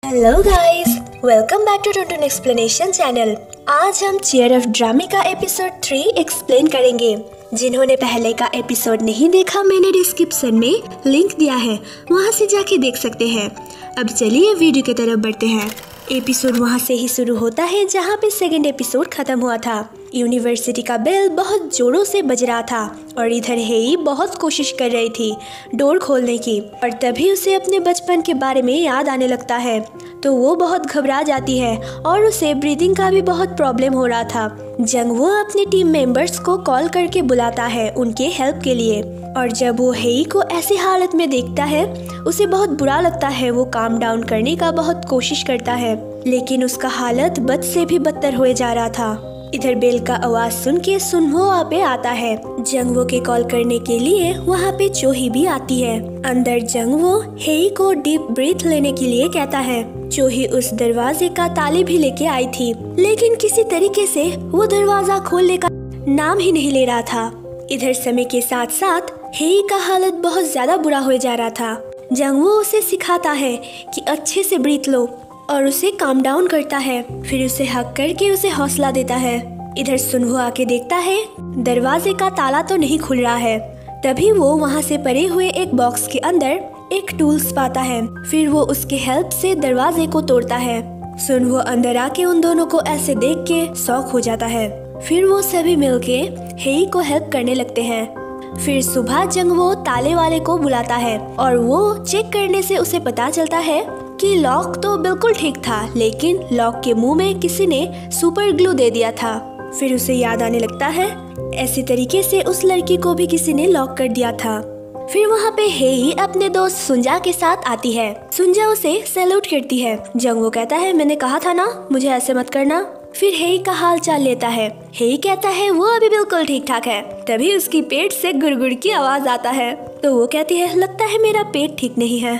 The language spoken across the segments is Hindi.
Hello guys, welcome back to Tuntun explanation channel. आज हम चेयर ऑफ ड्रामे का एपिसोड 3 एक्सप्लेन करेंगे। जिन्होंने पहले का एपिसोड नहीं देखा, मैंने डिस्क्रिप्शन में लिंक दिया है, वहां से जाके देख सकते हैं। अब चलिए वीडियो की तरफ बढ़ते हैं। एपिसोड वहां से ही शुरू होता है जहां पे सेकंड एपिसोड खत्म हुआ था। यूनिवर्सिटी का बेल बहुत जोरों से बज रहा था और इधर हेई बहुत कोशिश कर रही थी डोर खोलने की, और तभी उसे अपने बचपन के बारे में याद आने लगता है। तो वो बहुत घबरा जाती है और उसे ब्रीदिंग का भी बहुत प्रॉब्लम हो रहा था। जंगवो अपनी टीम मेंबर्स को कॉल करके बुलाता है उनके हेल्प के लिए, और जब वो हेई को ऐसी हालत में देखता है उसे बहुत बुरा लगता है। वो काम डाउन करने का बहुत कोशिश करता है, लेकिन उसका हालत बद से भी बदतर हुए जा रहा था। इधर बेल का आवाज सुन के सुनहो वहाँ पे आता है। जंगवो के कॉल करने के लिए वहाँ पे चोही भी आती है। अंदर जंगवो हेई को डीप ब्रीथ लेने के लिए कहता है। चोही उस दरवाजे का ताले भी लेके आई थी, लेकिन किसी तरीके से वो दरवाजा खोलने का नाम ही नहीं ले रहा था। इधर समय के साथ साथ हेई का हालत बहुत ज्यादा बुरा हो जा रहा था। जंगवो उसे सिखाता है कि अच्छे से ब्रीथ लो और उसे काम डाउन करता है, फिर उसे हक करके उसे हौसला देता है। इधर सुनहो आके देखता है दरवाजे का ताला तो नहीं खुल रहा है। तभी वो वहाँ से पड़े हुए एक बॉक्स के अंदर एक टूल्स पाता है, फिर वो उसके हेल्प से दरवाजे को तोड़ता है। सुनहो अंदर आके उन दोनों को ऐसे देख के शॉक हो जाता है। फिर वो सभी मिलके हेई को हेल्प करने लगते हैं। फिर सुबह जंगवो ताले वाले को बुलाता है और वो चेक करने से उसे पता चलता है कि लॉक तो बिल्कुल ठीक था, लेकिन लॉक के मुंह में किसी ने सुपर ग्लू दे दिया था। फिर उसे याद आने लगता है ऐसी तरीके से उस लड़की को भी किसी ने लॉक कर दिया था। फिर वहाँ पे हेई अपने दोस्त सुंजा के साथ आती है। सुंजा उसे सैल्यूट करती है। जंगवो कहता है मैंने कहा था ना मुझे ऐसे मत करना। फिर हेई का हाल चाल लेता है। हेई कहता है वो अभी बिल्कुल ठीक ठाक है। तभी उसकी पेट से गुड़गुड़ की आवाज आता है, तो वो कहती है लगता है मेरा पेट ठीक नहीं है।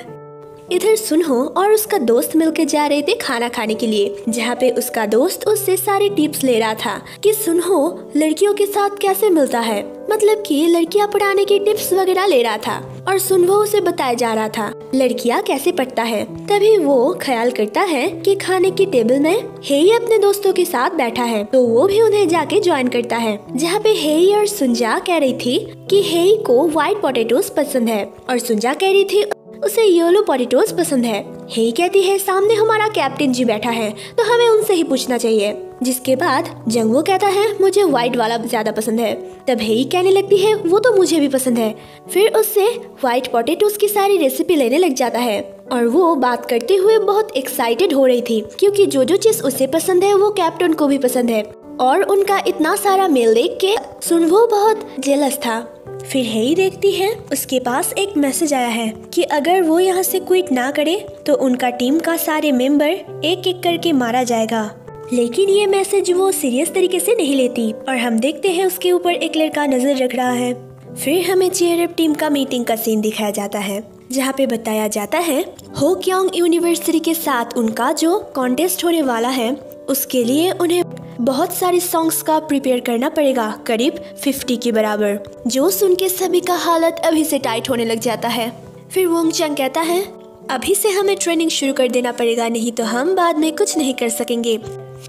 इधर सुनहो और उसका दोस्त मिलकर जा रहे थे खाना खाने के लिए, जहाँ पे उसका दोस्त उससे सारे टिप्स ले रहा था कि सुनहो लड़कियों के साथ कैसे मिलता है, मतलब कि लड़कियां पढ़ाने की टिप्स वगैरह ले रहा था, और सुनहो उसे बताया जा रहा था लड़कियां कैसे पढ़ता है। तभी वो ख्याल करता है कि खाने की टेबल में हेई अपने दोस्तों के साथ बैठा है, तो वो भी उन्हें जाके ज्वाइन करता है। जहाँ पे हेई और सुंजा कह रही थी कि हेई को व्हाइट पोटैटोस पसंद है और सुंजा कह रही थी उसे येलो पोटैटोस पसंद है। हेई कहती है सामने हमारा कैप्टन जी बैठा है तो हमें उनसे ही पूछना चाहिए। जिसके बाद जंगवो कहता है मुझे व्हाइट वाला ज्यादा पसंद है। तब हेई कहने लगती है वो तो मुझे भी पसंद है। फिर उससे व्हाइट पोटैटोस की सारी रेसिपी लेने लग जाता है, और वो बात करते हुए बहुत एक्साइटेड हो रही थी क्योंकि जो जो चीज उसे पसंद है वो कैप्टन को भी पसंद है, और उनका इतना सारा मेल देख के सुनहो बहुत जेलस था। फिर हेई देखती है उसके पास एक मैसेज आया है कि अगर वो यहाँ से क्विट ना करे तो उनका टीम का सारे मेंबर एक एक करके मारा जाएगा। लेकिन ये मैसेज वो सीरियस तरीके से नहीं लेती, और हम देखते हैं उसके ऊपर एक लड़का नजर रख रहा है। फिर हमें चीयर अप टीम का मीटिंग का सीन दिखाया जाता है, जहाँ पे बताया जाता है होक्योंग यूनिवर्सिटी के साथ उनका जो कॉन्टेस्ट होने वाला है उसके लिए उन्हें बहुत सारे सॉन्ग्स का प्रिपेयर करना पड़ेगा, करीब 50 के बराबर। जो सुन के सभी का हालत अभी से टाइट होने लग जाता है। फिर वोंगचंग कहता है अभी से हमें ट्रेनिंग शुरू कर देना पड़ेगा, नहीं तो हम बाद में कुछ नहीं कर सकेंगे।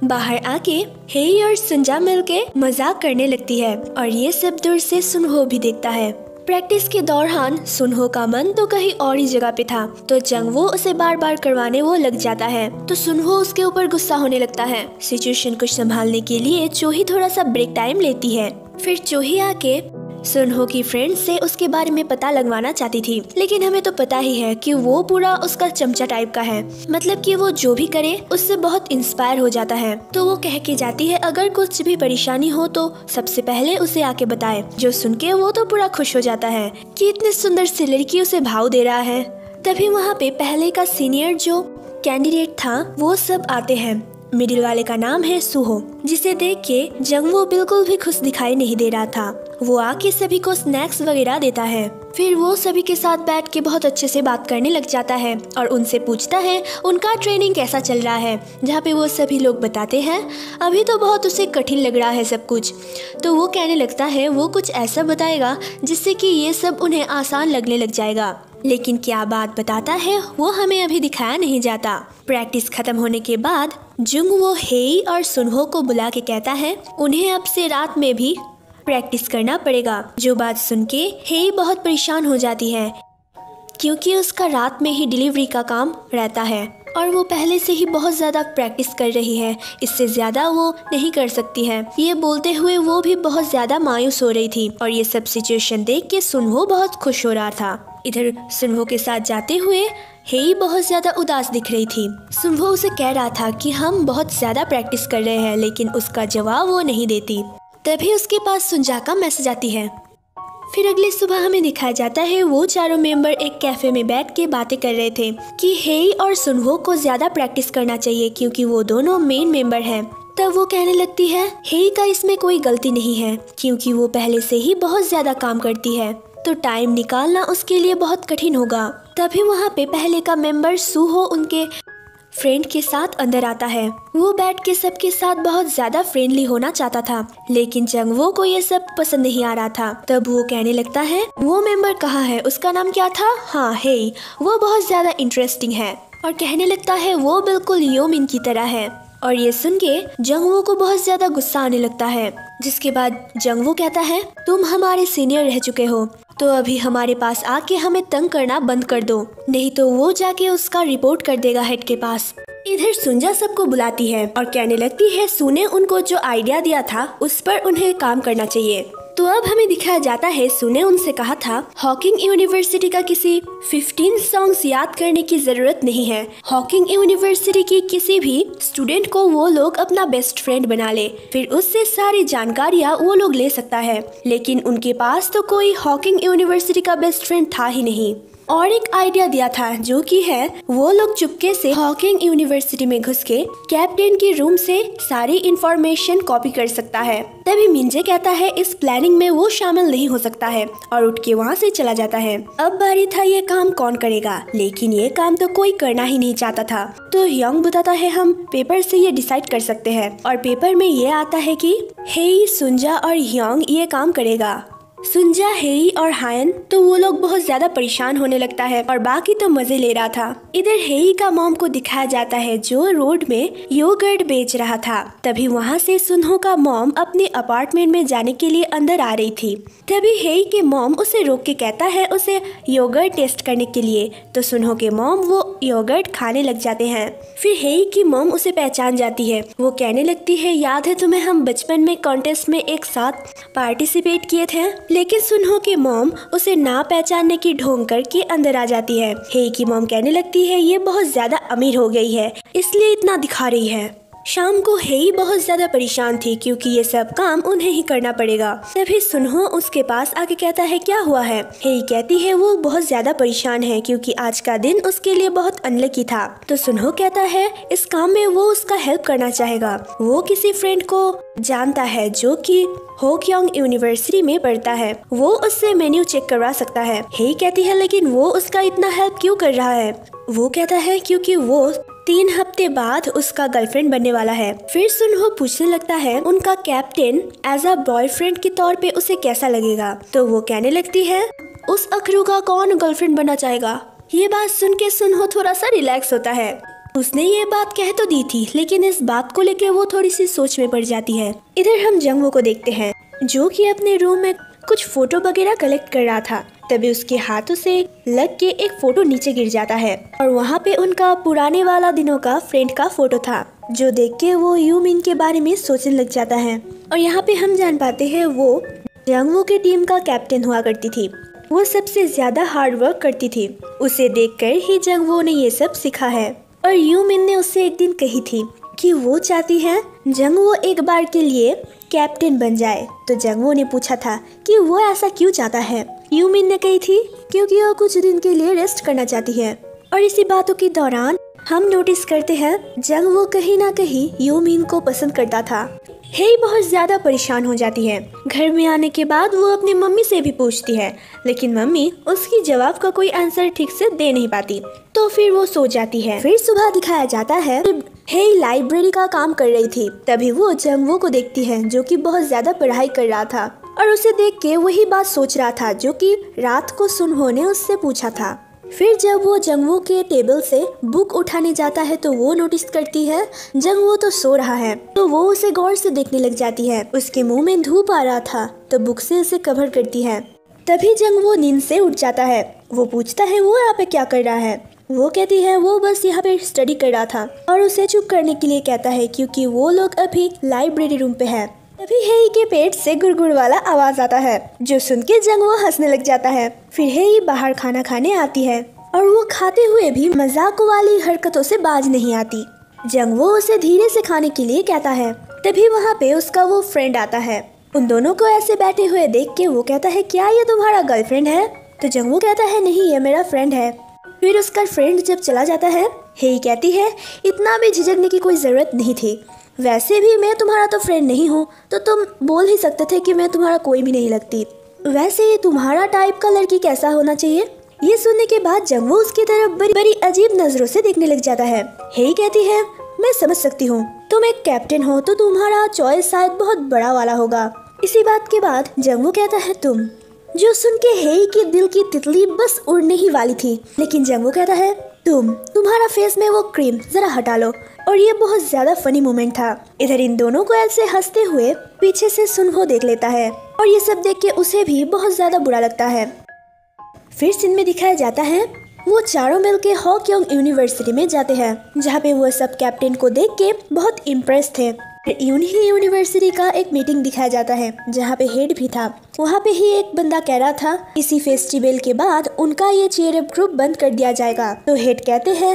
बाहर आके हेई और सुंजा मिलके मजाक करने लगती है, और ये सब दूर से सुनहो भी देखता है। प्रैक्टिस के दौरान सुनहो का मन तो कहीं और ही जगह पे था, तो जंगवो उसे बार बार करवाने वो लग जाता है, तो सुनहो उसके ऊपर गुस्सा होने लगता है। सिचुएशन को संभालने के लिए चोही थोड़ा सा ब्रेक टाइम लेती है। फिर चोही आके सुनहो की फ्रेंड से उसके बारे में पता लगवाना चाहती थी, लेकिन हमें तो पता ही है कि वो पूरा उसका चमचा टाइप का है, मतलब कि वो जो भी करे उससे बहुत इंस्पायर हो जाता है। तो वो कह के जाती है अगर कुछ भी परेशानी हो तो सबसे पहले उसे आके बताए। जो सुन के वो तो पूरा खुश हो जाता है कि इतनी सुंदर सी लड़की उसे भाव दे रहा है। तभी वहाँ पे पहले का सीनियर जो कैंडिडेट था वो सब आते हैं। मिडिल वाले का नाम है सुहो, जिसे देख के जंगवो बिल्कुल भी खुश दिखाई नहीं दे रहा था। वो आके सभी को स्नैक्स वगैरह देता है। फिर वो सभी के साथ बैठ के बहुत अच्छे से बात करने लग जाता है और उनसे पूछता है उनका ट्रेनिंग कैसा चल रहा है, जहाँ पे वो सभी लोग बताते हैं अभी तो बहुत उसे कठिन लग रहा है सब कुछ। तो वो कहने लगता है वो कुछ ऐसा बताएगा जिससे कि ये सब उन्हें आसान लगने लग जाएगा। लेकिन क्या बात बताता है वो हमें अभी दिखाया नहीं जाता। प्रैक्टिस खत्म होने के बाद जंगवो हेई और सुनहो को बुला के कहता है उन्हें अब से रात में भी प्रैक्टिस करना पड़ेगा। जो बात सुन के हेई बहुत परेशान हो जाती है क्योंकि उसका रात में ही डिलीवरी का काम रहता है और वो पहले से ही बहुत ज़्यादा प्रैक्टिस कर रही है, इससे ज़्यादा वो नहीं कर सकती है। ये बोलते हुए वो भी बहुत ज़्यादा मायूस हो रही थी और ये सब सिचुएशन देख के सुनहो बहुत खुश हो रहा था। इधर सुनहो के साथ जाते हुए हेई बहुत ज़्यादा उदास दिख रही थी। सुनहो उसे कह रहा था कि हम बहुत ज़्यादा प्रैक्टिस कर रहे हैं, लेकिन उसका जवाब वो नहीं देती। तभी उसके पास सुनजा का मैसेज आती है। फिर अगली सुबह हमें दिखाया जाता है वो चारों मेंबर एक कैफे में बैठ के बातें कर रहे थे कि हेई और सुनहो को ज्यादा प्रैक्टिस करना चाहिए क्योंकि वो दोनों मेन मेंबर हैं। तब वो कहने लगती है हेई का इसमें कोई गलती नहीं है क्योंकि वो पहले से ही बहुत ज्यादा काम करती है, तो टाइम निकालना उसके लिए बहुत कठिन होगा। तभी वहाँ पे पहले का मेंबर सुहो उनके फ्रेंड के साथ अंदर आता है। वो बैठ के सबके साथ बहुत ज्यादा फ्रेंडली होना चाहता था, लेकिन जंगवो को ये सब पसंद नहीं आ रहा था। तब वो कहने लगता है वो मेंबर कहाँ है, उसका नाम क्या था, हाँ हेई, वो बहुत ज्यादा इंटरेस्टिंग है। और कहने लगता है वो बिल्कुल योमिन की तरह है। और ये सुन के जंगवो को बहुत ज्यादा गुस्सा आने लगता है, जिसके बाद जंगवो कहता है तुम हमारे सीनियर रह चुके हो, तो अभी हमारे पास आके हमें तंग करना बंद कर दो, नहीं तो वो जाके उसका रिपोर्ट कर देगा हेड के पास। इधर सुंजा सबको बुलाती है और कहने लगती है सुने उनको जो आइडिया दिया था उस पर उन्हें काम करना चाहिए। तो अब हमें दिखाया जाता है सुने उनसे कहा था हॉकिंग यूनिवर्सिटी का किसी 15 सॉन्ग्स याद करने की जरूरत नहीं है। हॉकिंग यूनिवर्सिटी की किसी भी स्टूडेंट को वो लोग अपना बेस्ट फ्रेंड बना ले, फिर उससे सारी जानकारियाँ वो लोग ले सकता है। लेकिन उनके पास तो कोई हॉकिंग यूनिवर्सिटी का बेस्ट फ्रेंड था ही नहीं। और एक आइडिया दिया था जो कि है वो लोग चुपके से हॉकिंग यूनिवर्सिटी में घुस के कैप्टन के रूम से सारी इंफॉर्मेशन कॉपी कर सकता है। तभी मिंजे कहता है इस प्लानिंग में वो शामिल नहीं हो सकता है और उठ के वहाँ से चला जाता है। अब बारी था ये काम कौन करेगा, लेकिन ये काम तो कोई करना ही नहीं चाहता था। तो ह्योंग बताता है हम पेपर से ये डिसाइड कर सकते हैं और पेपर में ये आता है कि हेई, सुंजा और ह्योंग ये काम करेगा। सुंजा, हेई और हायन तो वो लोग बहुत ज्यादा परेशान होने लगता है और बाकी तो मजे ले रहा था। इधर हेई का मॉम को दिखाया जाता है जो रोड में योगर्ट बेच रहा था। तभी वहाँ से सुनहो का मॉम अपने अपार्टमेंट में जाने के लिए अंदर आ रही थी। तभी हेई के मॉम उसे रोक के कहता है उसे योगर्ट टेस्ट करने के लिए। तो सुनहो के मॉम वो योगर्ट खाने लग जाते हैं। फिर हेई की मॉम उसे पहचान जाती है। वो कहने लगती है याद है तुम्हें हम बचपन में कॉन्टेस्ट में एक साथ पार्टिसिपेट किए थे। लेकिन सुनहो के मॉम उसे ना पहचानने की ढोंग करके अंदर आ जाती है। हेई की मॉम कहने लगती है ये बहुत ज्यादा अमीर हो गई है इसलिए इतना दिखा रही है। शाम को हेई बहुत ज्यादा परेशान थी क्योंकि ये सब काम उन्हें ही करना पड़ेगा। तभी सुनहो उसके पास आके कहता है क्या हुआ है। हेई कहती है वो बहुत ज्यादा परेशान है क्योंकि आज का दिन उसके लिए बहुत अनलकी था। तो सुनहो कहता है इस काम में वो उसका हेल्प करना चाहेगा। वो किसी फ्रेंड को जानता है जो कि होक्योंग यूनिवर्सिटी में पढ़ता है, वो उससे मेन्यू चेक करवा सकता है। हेई कहती है लेकिन वो उसका इतना हेल्प क्यों कर रहा है। वो कहता है क्योंकि वो 3 हफ्ते बाद उसका गर्लफ्रेंड बनने वाला है। फिर सुनहो पूछने लगता है उनका कैप्टन एज अ बॉयफ्रेंड के तौर पे उसे कैसा लगेगा। तो वो कहने लगती है उस अखरू का कौन गर्लफ्रेंड बनना चाहेगा। ये बात सुन के सुनहो थोड़ा सा रिलैक्स होता है। उसने ये बात कह तो दी थी लेकिन इस बात को लेकर वो थोड़ी सी सोच में पड़ जाती है। इधर हम जंगवो को देखते हैं जो कि अपने रूम में कुछ फोटो वगैरह कलेक्ट कर रहा था। तभी उसके हाथों से लग के एक फोटो नीचे गिर जाता है और वहाँ पे उनका पुराने वाला दिनों का फ्रेंड का फोटो था, जो देख के वो यूमिन के बारे में सोचने लग जाता है। और यहाँ पे हम जान पाते हैं वो जंगवो की टीम का कैप्टन हुआ करती थी। वो सबसे ज्यादा हार्ड वर्क करती थी। उसे देखकर ही जंगवो ने ये सब सीखा है। और यूमिन ने उससे एक दिन कही थी कि वो चाहती है जंगवो एक बार के लिए कैप्टन बन जाए। तो जंगवो ने पूछा था कि वो ऐसा क्यों चाहता है। यूमिन ने कही थी क्योंकि वो कुछ दिन के लिए रेस्ट करना चाहती है। और इसी बातों के दौरान हम नोटिस करते हैं जंगवो कहीं ना कहीं यूमिन को पसंद करता था। हेई बहुत ज्यादा परेशान हो जाती है। घर में आने के बाद वो अपनी मम्मी से भी पूछती है लेकिन मम्मी उसकी जवाब का कोई आंसर ठीक से दे नहीं पाती। तो फिर वो सो जाती है। फिर सुबह दिखाया जाता है हेई लाइब्रेरी का काम कर रही थी। तभी वो जंगवो को देखती है जो कि बहुत ज्यादा पढ़ाई कर रहा था और उसे देख के वही बात सोच रहा था जो कि रात को सुनहो ने उससे पूछा था। फिर जब वो जंगवो के टेबल से बुक उठाने जाता है तो वो नोटिस करती है जंगवो तो सो रहा है, तो वो उसे गौर से देखने लग जाती है। उसके मुंह में धूप आ रहा था तो बुक से उसे कवर करती है। तभी जंगवो नींद से उठ जाता है। वो पूछता है वो यहाँ पे क्या कर रहा है। वो कहती है वो बस यहाँ पे स्टडी कर रहा था, और उसे चुप करने के लिए कहता है क्योंकि वो लोग अभी लाइब्रेरी रूम पे है। तभी हेई के पेट से गुड़गुड़ वाला आवाज आता है, जो सुन के जंगवो हंसने लग जाता है। फिर हेई बाहर खाना खाने आती है और वो खाते हुए भी मजाक वाली हरकतों से बाज नहीं आती। जंगवो उसे धीरे से खाने के लिए कहता है। तभी वहाँ पे उसका वो फ्रेंड आता है। उन दोनों को ऐसे बैठे हुए देख के वो कहता है क्या ये तुम्हारा गर्लफ्रेंड है? तो जंगवो कहता है नहीं, ये मेरा फ्रेंड है। फिर उसका फ्रेंड जब चला जाता है, हेई कहती है इतना भी झिझकने की कोई जरूरत नहीं थी, वैसे भी मैं तुम्हारा तो फ्रेंड नहीं हूँ, तो तुम बोल ही सकते थे कि मैं तुम्हारा कोई भी नहीं लगती। वैसे तुम्हारा टाइप का लड़की कैसा होना चाहिए? ये सुनने के बाद जंगवो उसकी तरफ बड़ी बड़ी अजीब नजरों से देखने लग जाता है। हेई कहती है मैं समझ सकती हूँ, तुम एक कैप्टन हो तो तुम्हारा चॉइस शायद बहुत बड़ा वाला होगा। इसी बात के बाद जंगवो कहता है तुम, जो सुन के हेई के दिल की तितली बस उड़ने ही वाली थी। लेकिन जंगवो कहता है तुम्हारा फेस में वो क्रीम जरा हटा लो। और ये बहुत ज्यादा फनी मोमेंट था। इधर इन दोनों को ऐसे हंसते हुए पीछे से सुनहो देख लेता है और ये सब देख के उसे भी बहुत ज्यादा बुरा लगता है। फिर सीन में दिखाया जाता है वो चारों मिलके हॉकयोंग यूनिवर्सिटी में जाते हैं, जहाँ पे वो सब कैप्टन को देख के बहुत इम्प्रेस थे। यूनिवर्सिटी का एक मीटिंग दिखाया जाता है जहाँ पे हेड भी था। वहाँ पे ही एक बंदा कह रहा था इसी फेस्टिवल के बाद उनका ये चीयर अप ग्रुप बंद कर दिया जाएगा। तो हेड कहते हैं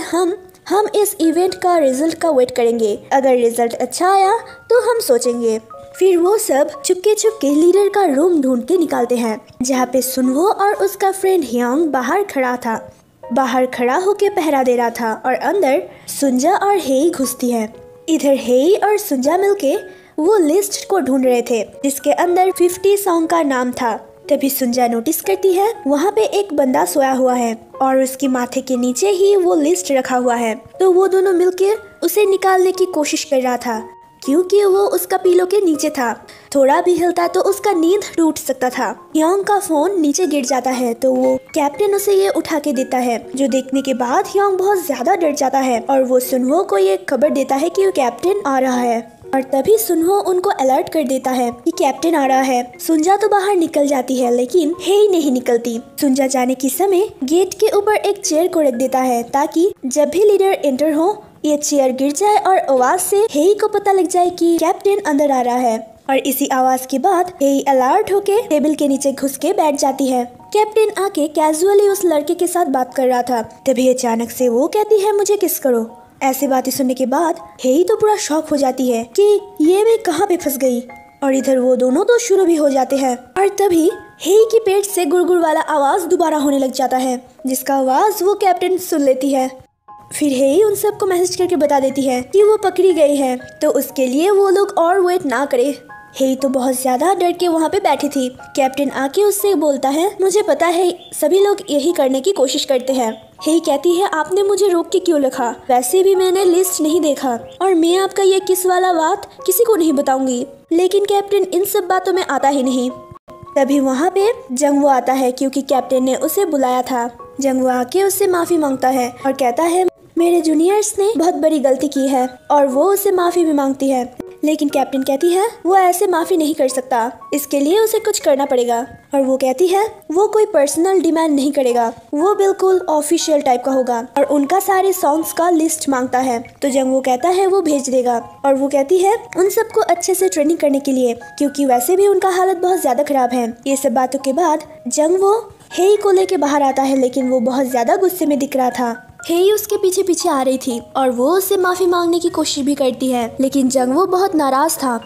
हम इस इवेंट का रिजल्ट का वेट करेंगे, अगर रिजल्ट अच्छा आया तो हम सोचेंगे। फिर वो सब चुपके लीडर का रूम ढूंढ के निकालते हैं, जहाँ पे सुनहो और उसका फ्रेंड ह्योंग बाहर खड़ा था। बाहर खड़ा होके पहरा दे रहा था और अंदर सुंजा और हेई घुसती है। इधर हेई और सुंजा मिलके वो लिस्ट को ढूंढ रहे थे जिसके अंदर 50 सॉन्ग का नाम था। तभी सुंजा नोटिस करती है वहाँ पे एक बंदा सोया हुआ है और उसके माथे के नीचे ही वो लिस्ट रखा हुआ है। तो वो दोनों मिलके उसे निकालने की कोशिश कर रहा था, क्योंकि वो उसका पिलो के नीचे था। थोड़ा भी हिलता तो उसका नींद टूट सकता था। ह्योंग का फोन नीचे गिर जाता है तो वो कैप्टन उसे ये उठा के देता है, जो देखने के बाद ह्योंग बहुत ज्यादा डर जाता है और वो सुनहो को ये खबर देता है कि कैप्टन आ रहा है। और तभी सुनहो उनको अलर्ट कर देता है कि कैप्टन आ रहा है। सुंजा तो बाहर निकल जाती है लेकिन हेई नहीं निकलती। सुंजा जाने के समय गेट के ऊपर एक चेयर को रख देता है ताकि जब भी लीडर एंटर हो ये चेयर गिर जाए और आवाज से हेई को पता लग जाए कि कैप्टन अंदर आ रहा है। और इसी आवाज के बाद हेई अलर्ट होके टेबल के नीचे घुस के बैठ जाती है। कैप्टन आके कैजुअली उस लड़के के साथ बात कर रहा था। तभी अचानक से वो कहती है मुझे किस करो। ऐसी बातें सुनने के बाद हेई तो पूरा शॉक हो जाती है कि ये मैं कहाँ पे फंस गई। और इधर वो दोनों तो शुरू भी हो जाते हैं। और तभी हेई के पेट से गुड़गुड़ वाला आवाज दोबारा होने लग जाता है, जिसका आवाज वो कैप्टन सुन लेती है। फिर हेई उन सबको मैसेज करके बता देती है कि वो पकड़ी गई है, तो उसके लिए वो लोग और वेट ना करे। हेई तो बहुत ज्यादा डर के वहाँ पे बैठी थी। कैप्टन आके उससे बोलता है मुझे पता है सभी लोग यही करने की कोशिश करते हैं। हेई कहती है आपने मुझे रोक के क्यों रखा, वैसे भी मैंने लिस्ट नहीं देखा और मैं आपका ये किस वाला बात किसी को नहीं बताऊंगी। लेकिन कैप्टन इन सब बातों में आता ही नहीं। तभी वहाँ पे जंगवो आता है क्योंकि कैप्टन ने उसे बुलाया था। जंगवो आके उससे माफी मांगता है और कहता है मेरे जूनियर्स ने बहुत बड़ी गलती की है और वो उससे माफी भी मांगती है। लेकिन कैप्टन कहती है वो ऐसे माफी नहीं कर सकता, इसके लिए उसे कुछ करना पड़ेगा। और वो कहती है वो कोई पर्सनल डिमांड नहीं करेगा, वो बिल्कुल ऑफिशियल टाइप का होगा और उनका सारे सॉन्ग्स का लिस्ट मांगता है। तो जंगवो कहता है वो भेज देगा। और वो कहती है उन सबको अच्छे से ट्रेनिंग करने के लिए, क्योंकि वैसे भी उनका हालत बहुत ज्यादा खराब है। ये सब बातों के बाद जंगवो हेई को लेके बाहर आता है, लेकिन वो बहुत ज्यादा गुस्से में दिख रहा था। हेई उसके पीछे पीछे आ रही थी और वो उससे माफी मांगने की कोशिश भी करती है, लेकिन जंगवो बहुत नाराज था।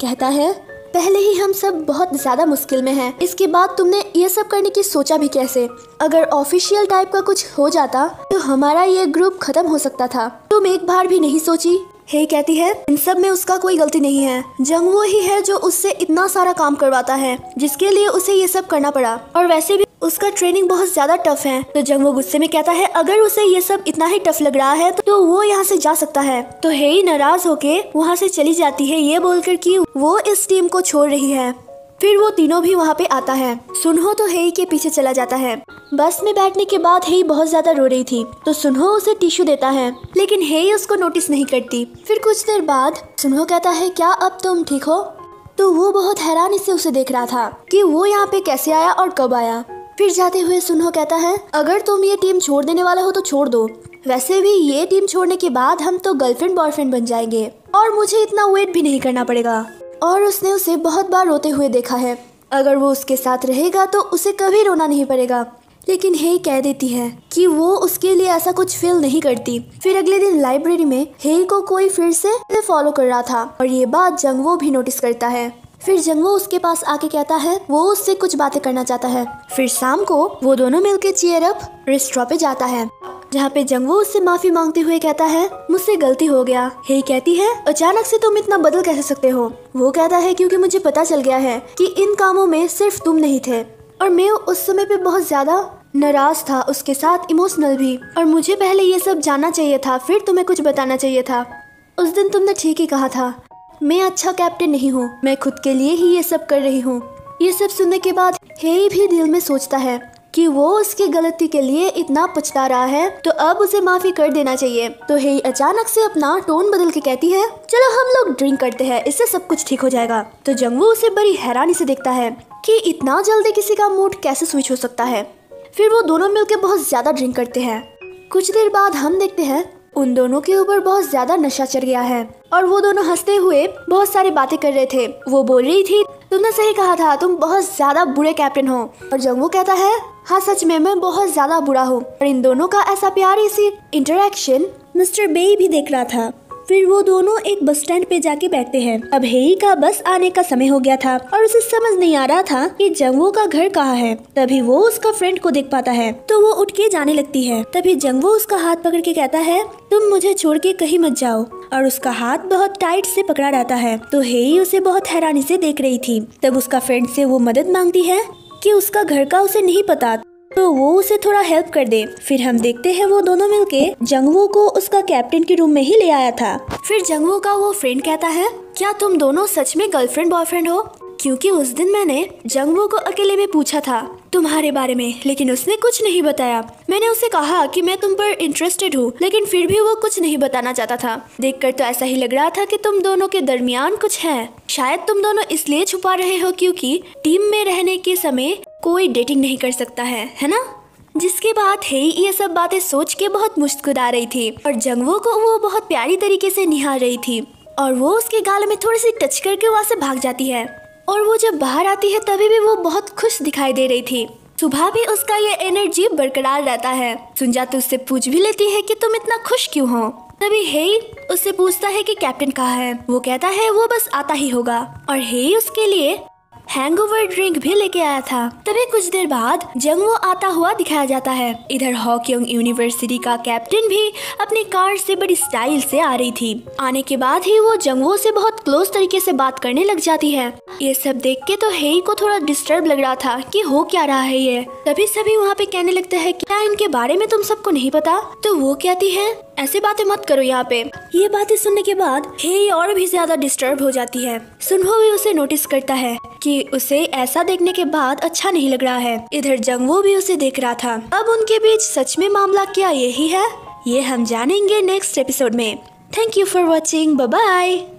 कहता है पहले ही हम सब बहुत ज्यादा मुश्किल में हैं, इसके बाद तुमने ये सब करने की सोचा भी कैसे? अगर ऑफिशियल टाइप का कुछ हो जाता तो हमारा ये ग्रुप खत्म हो सकता था, तुम एक बार भी नहीं सोची? हेई कहती है इन सब में उसका कोई गलती नहीं है, जंगवो ही है जो उससे इतना सारा काम करवाता है जिसके लिए उसे ये सब करना पड़ा, और वैसे भी उसका ट्रेनिंग बहुत ज्यादा टफ है। तो जंगवो गुस्से में कहता है अगर उसे ये सब इतना ही टफ लग रहा है तो वो यहाँ से जा सकता है। तो हेई नाराज होके वहाँ से चली जाती है, ये बोलकर कि वो इस टीम को छोड़ रही है। फिर वो तीनों भी वहाँ पे आता है। सुनहो तो हेई के पीछे चला जाता है। बस में बैठने के बाद हेई बहुत ज्यादा रो रही थी तो सुनहो उसे टिश्यू देता है, लेकिन हेई उसको नोटिस नहीं करती। फिर कुछ देर बाद सुनहो कहता है, क्या अब तुम ठीक हो? तो वो बहुत हैरानी से उसे देख रहा था कि वो यहाँ पे कैसे आया और कब आया। फिर जाते हुए सुनहो कहता है, अगर तुम ये टीम छोड़ देने वाले हो तो छोड़ दो, वैसे भी ये टीम छोड़ने के बाद हम तो गर्लफ्रेंड बॉयफ्रेंड बन जाएंगे और मुझे इतना वेट भी नहीं करना पड़ेगा। और उसने उसे बहुत बार रोते हुए देखा है, अगर वो उसके साथ रहेगा तो उसे कभी रोना नहीं पड़ेगा। लेकिन हेई कह देती है कि वो उसके लिए ऐसा कुछ फील नहीं करती। फिर अगले दिन लाइब्रेरी में हेई को कोई फिर से फॉलो कर रहा था और ये बात जंगवो भी नोटिस करता है। फिर जंगवो उसके पास आके कहता है वो उससे कुछ बातें करना चाहता है। फिर शाम को वो दोनों मिलकर चीयर अप रेस्टोरेंट पे जाता है, जहाँ पे जंगवो उससे माफी मांगते हुए कहता है, मुझसे गलती हो गया। हेई कहती है, अचानक से तुम इतना बदल कैसे सकते हो? वो कहता है, क्योंकि मुझे पता चल गया है कि इन कामों में सिर्फ तुम नहीं थे और मैं उस समय पे बहुत ज्यादा नाराज था, उसके साथ इमोशनल भी, और मुझे पहले ये सब जानना चाहिए था, फिर तुम्हें कुछ बताना चाहिए था। उस दिन तुमने ठीक ही कहा था, मैं अच्छा कैप्टन नहीं हूँ, मैं खुद के लिए ही ये सब कर रही हूँ। ये सब सुनने के बाद हेई भी दिल में सोचता है कि वो उसकी गलती के लिए इतना पछता रहा है तो अब उसे माफी कर देना चाहिए। तो हेई अचानक से अपना टोन बदल के कहती है, चलो हम लोग ड्रिंक करते हैं, इससे सब कुछ ठीक हो जाएगा। तो जंगवो उसे बड़ी हैरानी से देखता है कि इतना जल्दी किसी का मूड कैसे स्विच हो सकता है। फिर वो दोनों मिलकर बहुत ज्यादा ड्रिंक करते हैं। कुछ देर बाद हम देखते हैं उन दोनों के ऊपर बहुत ज्यादा नशा चढ़ गया है और वो दोनों हंसते हुए बहुत सारी बातें कर रहे थे। वो बोल रही थी, तुमने सही कहा था, तुम बहुत ज्यादा बुरे कैप्टन हो। और जंगवो कहता है, हाँ सच में मैं बहुत ज्यादा बुरा हूँ। और इन दोनों का ऐसा प्यारी सी इंटरेक्शन मिस्टर बेई भी देख रहा था। फिर वो दोनों एक बस स्टैंड पे जाके बैठते हैं। अब हेई का बस आने का समय हो गया था और उसे समझ नहीं आ रहा था कि जंगवो का घर कहाँ है। तभी वो उसका फ्रेंड को देख पाता है तो वो उठ के जाने लगती है। तभी जंगवो उसका हाथ पकड़ के कहता है, तुम मुझे छोड़ के कहीं मत जाओ, और उसका हाथ बहुत टाइट से पकड़ा रहता है। तो हेई उसे बहुत हैरानी से देख रही थी। तब उसका फ्रेंड से वो मदद मांगती है कि उसका घर का उसे नहीं पता तो वो उसे थोड़ा हेल्प कर दे। फिर हम देखते हैं वो दोनों मिलके जंगवो को उसका कैप्टन के रूम में ही ले आया था। फिर जंगवो का वो फ्रेंड कहता है, क्या तुम दोनों सच में गर्लफ्रेंड बॉयफ्रेंड हो? क्योंकि उस दिन मैंने जंगवो को अकेले में पूछा था तुम्हारे बारे में, लेकिन उसने कुछ नहीं बताया। मैंने उसे कहा कि मैं तुम पर इंटरेस्टेड हूँ, लेकिन फिर भी वो कुछ नहीं बताना चाहता था। देखकर तो ऐसा ही लग रहा था कि तुम दोनों के दरमियान कुछ है। शायद तुम दोनों इसलिए छुपा रहे हो क्योंकि टीम में रहने के समय कोई डेटिंग नहीं कर सकता है ना? जिसके बाद हेई ये सब बातें सोच के बहुत मुस्कुरा रही थी और जंगवो को वो बहुत प्यारी तरीके से निहार रही थी और वो उसके गाल में थोड़ी सी टच करके वहाँ से भाग जाती है। और वो जब बाहर आती है तभी भी वो बहुत खुश दिखाई दे रही थी। सुबह भी उसका ये एनर्जी बरकरार रहता है। सुनजाता उससे पूछ भी लेती है कि तुम इतना खुश क्यों हो। तभी हेई उससे पूछता है कि कैप्टन कहाँ है। वो कहता है वो बस आता ही होगा और हेई उसके लिए हैंगओवर ड्रिंक भी लेके आया था। तभी कुछ देर बाद जंगवो आता हुआ दिखाया जाता है। इधर हॉकयोंग यूनिवर्सिटी का कैप्टन भी अपनी कार से बड़ी स्टाइल से आ रही थी। आने के बाद ही वो जंगवो से बहुत क्लोज तरीके से बात करने लग जाती है। ये सब देख के तो हेई को थोड़ा डिस्टर्ब लग रहा था कि हो क्या रहा है ये। तभी सभी वहाँ पे कहने लगते हैं क्या इनके बारे में तुम सबको नहीं पता? तो वो कहती है, ऐसे बातें मत करो यहाँ पे। ये बातें सुनने के बाद हेई और भी ज्यादा डिस्टर्ब हो जाती है। सुनहो भी उसे नोटिस करता है कि उसे ऐसा देखने के बाद अच्छा नहीं लग रहा है। इधर जंगवो भी उसे देख रहा था। अब उनके बीच सच में मामला क्या यही है, ये हम जानेंगे नेक्स्ट एपिसोड में। Thank you for watching, bye bye.